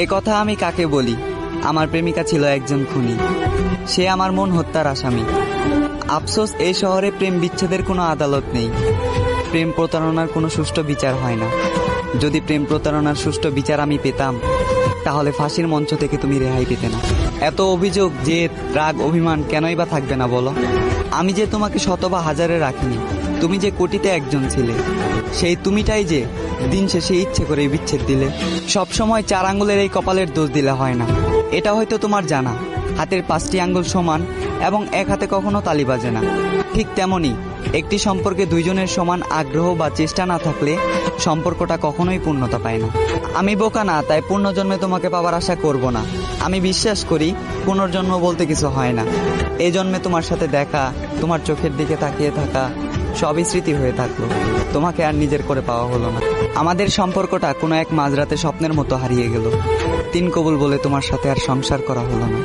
এ কথা আমি কাকে বলি? আমার প্রেমিকা ছিল একজন খুনি। সে আমার মন হত্যার আসামি। আফসোস, এই শহরে প্রেম বিচ্ছেদের কোনো আদালত নেই। প্রেম প্রতারণার কোনো সুষ্ঠু বিচার হয় না। যদি প্রেম প্রতারণার সুষ্ঠু বিচার আমি পেতাম, তাহলে ফাঁসির মঞ্চ থেকে তুমি রেহাই পেতে না। এত অভিযোগ, জেদ, রাগ, অভিমান কেনই বা থাকবে না বলো? আমি যে তোমাকে শত বা হাজারে রাখিনি, তুমি যে কোটিতে একজন ছিলে, সেই তুমিটাই যে দিন শেষে ইচ্ছে করে বিচ্ছেদ দিলে। সবসময় 4 আঙ্গুলের এই কপালের দোষ দিলে হয় না। এটা হয়তো তোমার জানা, হাতের 5টি আঙ্গুল সমান এবং এক হাতে কখনো তালি বাজে না। ঠিক তেমনি একটি সম্পর্কে দুইজনের সমান আগ্রহ বা চেষ্টা না থাকলে সম্পর্কটা কখনোই পূর্ণতা পায় না। আমি বোকা না, তাই পুনর্জন্মে তোমাকে পাবার আশা করব না। আমি বিশ্বাস করি পুনর্জন্ম বলতে কিছু হয় না। এই জন্মে তোমার সাথে দেখা, তোমার চোখের দিকে তাকিয়ে থাকা সবই স্মৃতি হয়ে থাকলো, তোমাকে আর নিজের করে পাওয়া হলো না। আমাদের সম্পর্কটা কোনো এক মাঝরাতে স্বপ্নের মতো হারিয়ে গেল। 3 কবুল বলে তোমার সাথে আর সংসার করা হলো না।